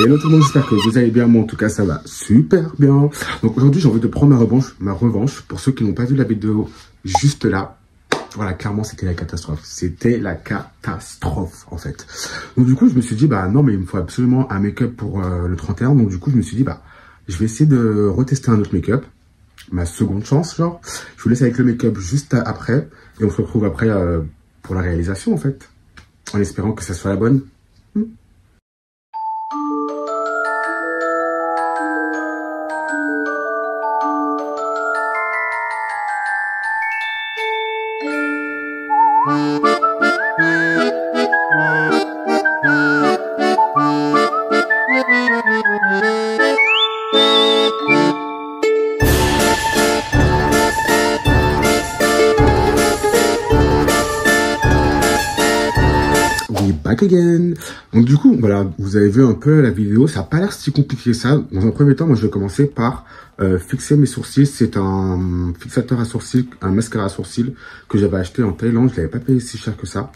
Hello tout le monde, j'espère que vous allez bien. Moi en tout cas ça va super bien. Donc aujourd'hui j'ai envie de prendre ma revanche. Pour ceux qui n'ont pas vu la vidéo juste là, voilà, clairement c'était la catastrophe. C'était la catastrophe en fait. Donc du coup je me suis dit bah non mais il me faut absolument un make-up pour le 31. Donc du coup je me suis dit bah je vais essayer de retester un autre make-up. Ma seconde chance genre. Je vous laisse avec le make-up juste après. Et on se retrouve après pour la réalisation en fait. En espérant que ça soit la bonne. Back again. Donc du coup, voilà, vous avez vu un peu la vidéo, ça n'a pas l'air si compliqué que ça. Dans un premier temps, moi je vais commencer par fixer mes sourcils. C'est un fixateur à sourcils, un mascara à sourcils que j'avais acheté en Thaïlande. Je l'avais pas payé si cher que ça.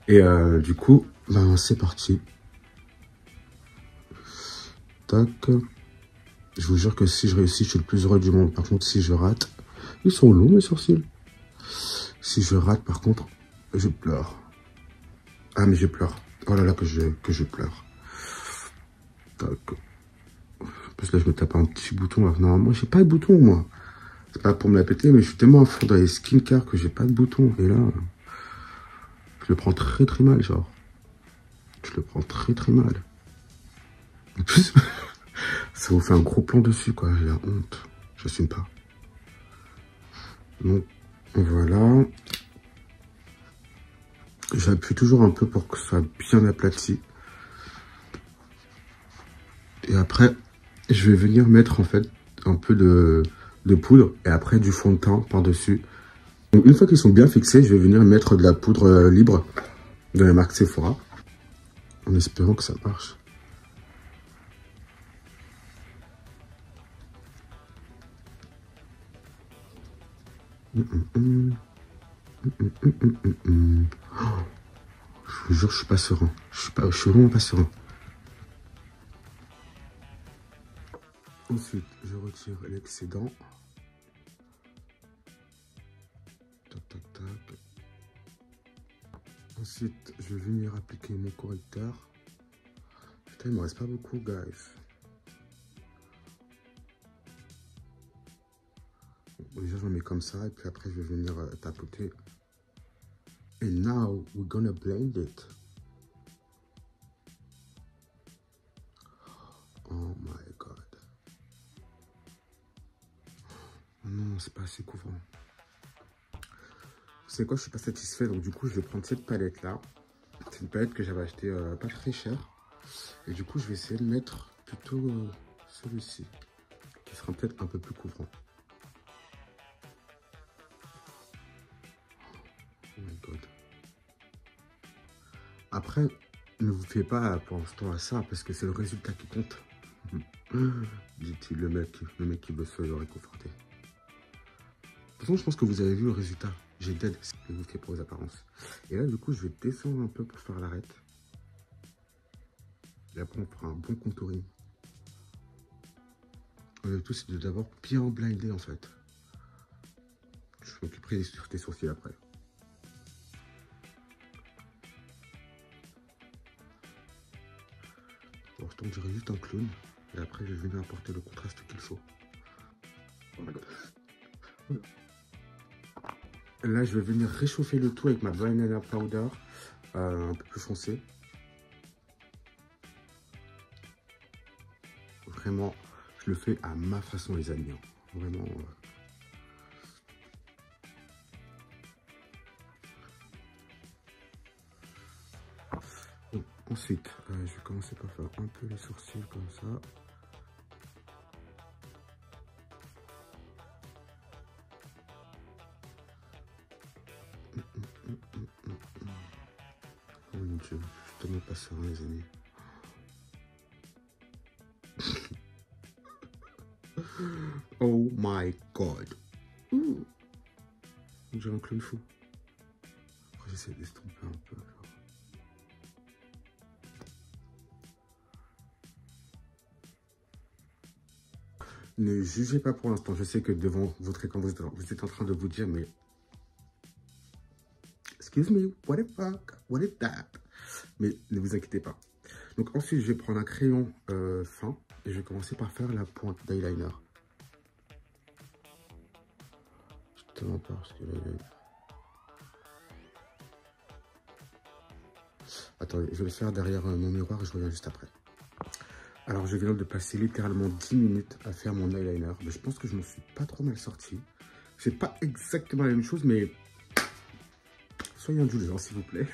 Et du coup, ben c'est parti. Tac. Je vous jure que si je réussis, je suis le plus heureux du monde. Par contre, si je rate, ils sont longs mes sourcils. Si je rate, par contre, je pleure. Ah mais je pleure. Oh là là que je pleure. Tac. Parce que là je me tape un petit bouton. Là. Normalement j'ai pas de bouton moi. C'est pas pour me la péter mais je suis tellement à fond dans les skincare que j'ai pas de bouton. Et là je le prends très très mal genre. Je le prends très très mal. En plus ça vous fait un gros plan dessus quoi. J'ai la honte. J'assume pas. Donc voilà. J'appuie toujours un peu pour que ça soit bien aplati. Et après, je vais venir mettre en fait un peu de poudre et après du fond de teint par-dessus. Donc une fois qu'ils sont bien fixés, je vais venir mettre de la poudre libre de la marque Sephora. En espérant que ça marche. Je vous jure, je suis pas serein. Je suis vraiment pas serein. Ensuite, je retire l'excédent. Tac, tac, tac. Ensuite, je vais venir appliquer mon correcteur. Putain, il me reste pas beaucoup, guys. Bon, déjà, je le mets comme ça. Et puis après, je vais venir tapoter. And now, we're gonna blend it. Oh my god. Oh non, c'est pas assez couvrant. Vous savez quoi, je suis pas satisfait. Donc du coup, je vais prendre cette palette là. C'est une palette que j'avais achetée pas très cher. Et du coup, je vais essayer de mettre plutôt celui-ci. Qui sera peut-être un peu plus couvrant. Oh my god. Après, ne vous fiez pas pour l'instant à ça, parce que c'est le résultat qui compte. Dit-il, le mec qui veut se réconforter. De toute façon, je pense que vous avez vu le résultat. J'ai dead, ne vous fiez pas aux apparences. Et là, du coup, je vais descendre un peu pour faire l'arête. Et après, on fera un bon contouring. Le tout, c'est de d'abord bien blinder, en fait. Je m'occuperai des sourcils après. Alors, je tomberai juste un clown. Et après, je vais venir apporter le contraste qu'il faut. Oh my god. Là, je vais venir réchauffer le tout avec ma Banana Powder. Un peu plus foncé. Vraiment, je le fais à ma façon, les amis. Vraiment. Donc, ensuite, je vais commencer par faire un peu les sourcils comme ça. Oh mon dieu, je suis tellement pas serein, les amis. Oh my god. J'ai un clown fou. Après, j'essaie d'estomper un peu. Ne jugez pas pour l'instant. Je sais que devant votre écran, vous êtes en train de vous dire, mais... Excuse me, what the fuck? What is that? Mais ne vous inquiétez pas. Donc ensuite, je vais prendre un crayon fin et je vais commencer par faire la pointe d'eyeliner. Justement parce que... Attendez, je vais le faire derrière mon miroir et je reviens juste après. Alors, je viens de passer littéralement 10 minutes à faire mon eyeliner. Mais je pense que je m'en suis pas trop mal sorti. C'est pas exactement la même chose, mais... Soyez indulgents, s'il vous plaît.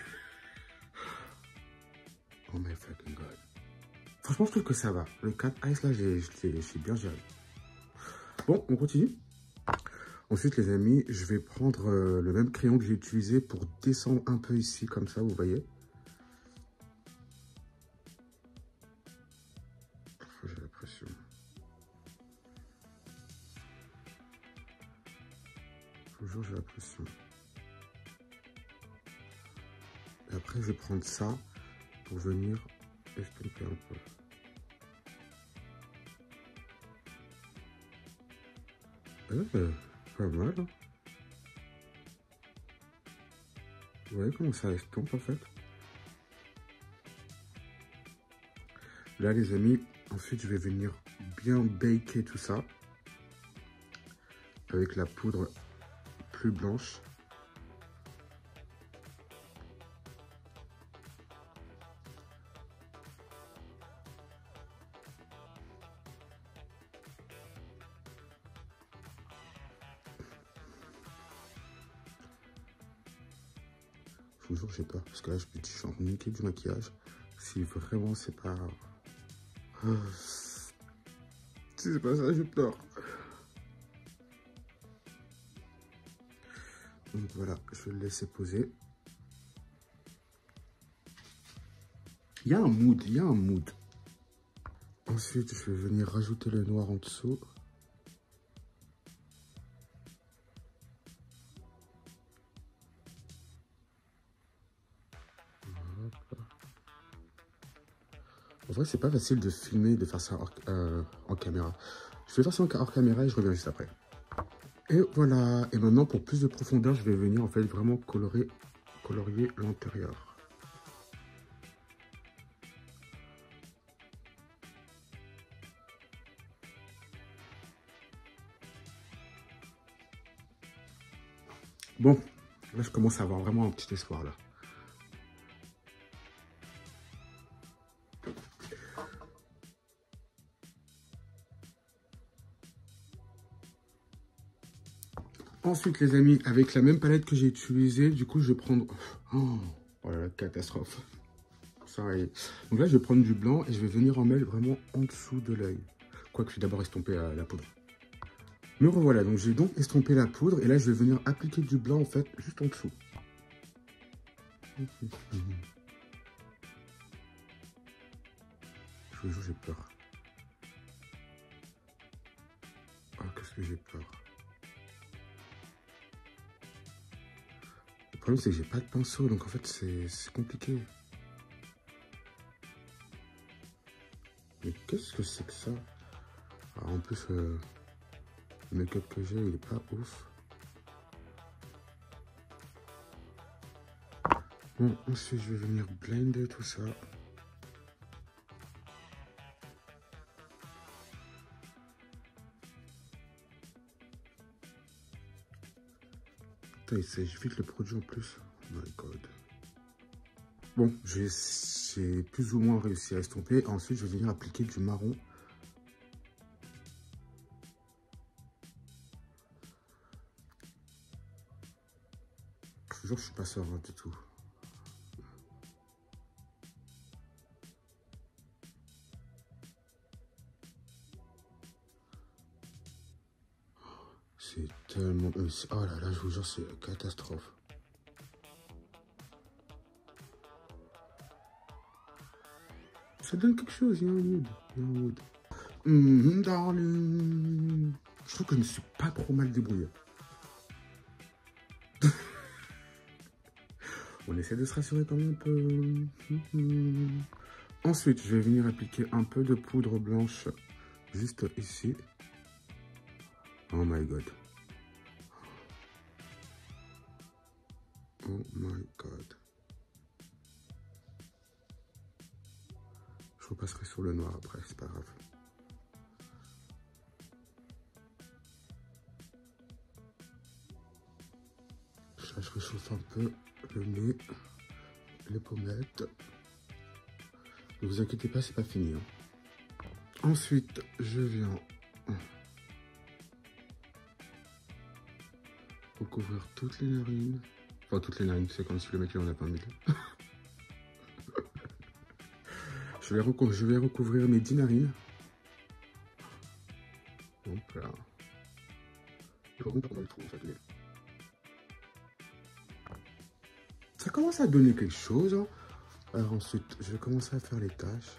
Oh my fucking god. Franchement, je trouve que ça va. Le 4 Ice, là, j'ai bien géré. Bon, on continue. Ensuite, les amis, je vais prendre le même crayon que j'ai utilisé pour descendre un peu ici, comme ça, vous voyez. J'ai l'impression. Toujours, j'ai l'impression. Et après, je vais prendre ça pour venir estomper un peu. Pas mal. Hein. Vous voyez comment ça estompe en fait. Là les amis, ensuite je vais venir bien baker tout ça avec la poudre plus blanche. Je vous jure, j'ai peur parce que là, je suis en train de niquer du maquillage. Si vraiment c'est pas... Si c'est pas ça, j'ai peur. Donc voilà, je vais le laisser poser. Il y a un mood, il y a un mood. Ensuite, je vais venir rajouter le noir en dessous. En vrai, c'est pas facile de filmer, de faire ça en caméra. Je vais faire ça hors caméra et je reviens juste après. Et voilà. Et maintenant, pour plus de profondeur, je vais venir en fait vraiment colorier l'intérieur. Bon, là, je commence à avoir vraiment un petit espoir là. Ensuite, les amis, avec la même palette que j'ai utilisée, du coup, je vais prendre... Oh là là, catastrophe. Ça y est. Donc là, je vais prendre du blanc et je vais venir en mettre vraiment en dessous de l'œil. Quoique, je vais d'abord estomper la poudre. Me revoilà. Donc, j'ai donc estompé la poudre et là, je vais venir appliquer du blanc, en fait, juste en dessous. Je vous jure, j'ai peur. Oh, qu'est-ce que j'ai peur. Le problème, c'est que j'ai pas de pinceau, donc en fait, c'est compliqué. Mais qu'est-ce que c'est que ça? Alors, en plus, le make-up que j'ai, il est pas ouf. Bon, ensuite, je vais venir blender tout ça. Putain, il sèche vite le produit en plus. Oh my god. Bon, j'ai plus ou moins réussi à estomper. Ensuite, je vais venir appliquer du marron. Je vous jure, je suis pas serein du tout. C'est tellement... oh là là, je vous jure, c'est une catastrophe. Ça donne quelque chose, il y a un mood. Il y a un mood. Darling. Je trouve que je me suis pas trop mal débrouillé. On essaie de se rassurer quand même un peu. Ensuite, je vais venir appliquer un peu de poudre blanche juste ici. Oh my god. Oh my god. Je repasserai sur le noir après, c'est pas grave. Là, je réchauffe un peu le nez, les pommettes. Ne vous inquiétez pas, c'est pas fini. Hein. Ensuite, je viens recouvrir toutes les narines. Enfin, toutes les narines, c'est comme si le mec il en a pas mis. Je vais recouvrir mes 10 narines. Donc là. Je vais pas le trou en fait. Ça commence à donner quelque chose. Hein. Alors ensuite, je vais commencer à faire les tâches.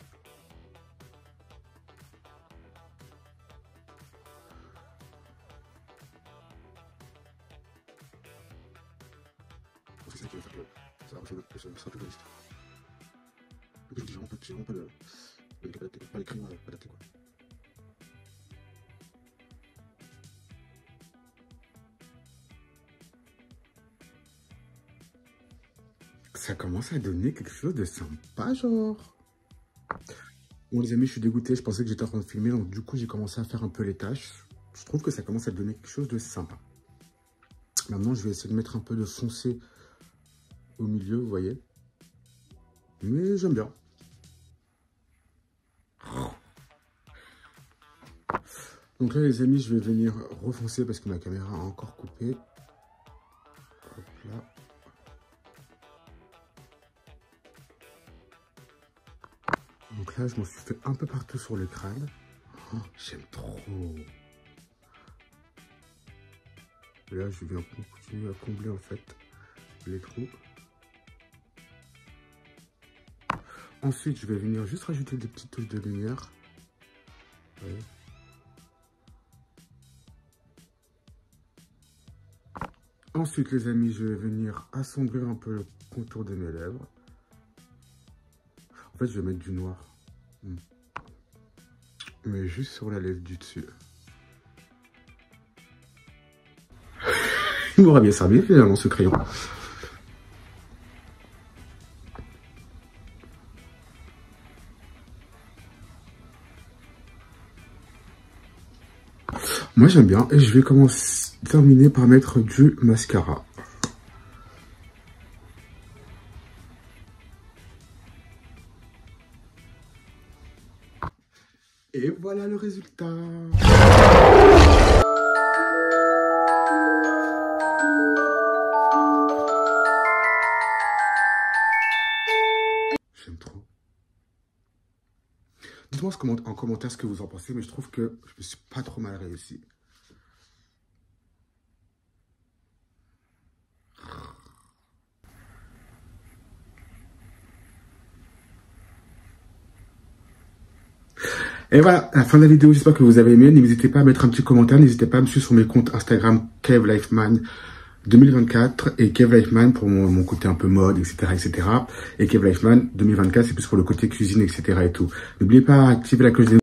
C'est ça qui va faire que ça va ressembler plus, ça sera plus réaliste. J'ai vraiment pas les crayons adaptés quoi. Ça commence à donner quelque chose de sympa, genre. Bon les amis, je suis dégoûté, je pensais que j'étais en train de filmer, donc du coup j'ai commencé à faire un peu les tâches. Je trouve que ça commence à donner quelque chose de sympa. Maintenant, je vais essayer de mettre un peu de foncé au milieu, vous voyez. Mais j'aime bien. Donc là, les amis, je vais venir refoncer parce que ma caméra a encore coupé. Hop là. Donc là, je m'en suis fait un peu partout sur le crâne. Oh, j'aime trop. Et là, je vais continuer à combler en fait les trous. Ensuite, je vais venir juste rajouter des petites touches de lumière. Ouais. Ensuite, les amis, je vais venir assombrir un peu le contour de mes lèvres. En fait, je vais mettre du noir. Mais juste sur la lèvre du dessus. Il m'aura bien servi finalement ce crayon. Moi j'aime bien et je vais terminer par mettre du mascara. Et voilà le résultat. J'aime trop. Dites-moi en commentaire ce que vous en pensez, mais je trouve que je me suis pas trop mal réussi. Et voilà, la fin de la vidéo, j'espère que vous avez aimé. N'hésitez pas à mettre un petit commentaire, n'hésitez pas à me suivre sur mes comptes Instagram KevLifeman 2024 et KevLifeman pour mon côté un peu mode, etc. Et KevLifeman 2024, c'est plus pour le côté cuisine, etc. et tout. N'oubliez pas d'activer la cloche des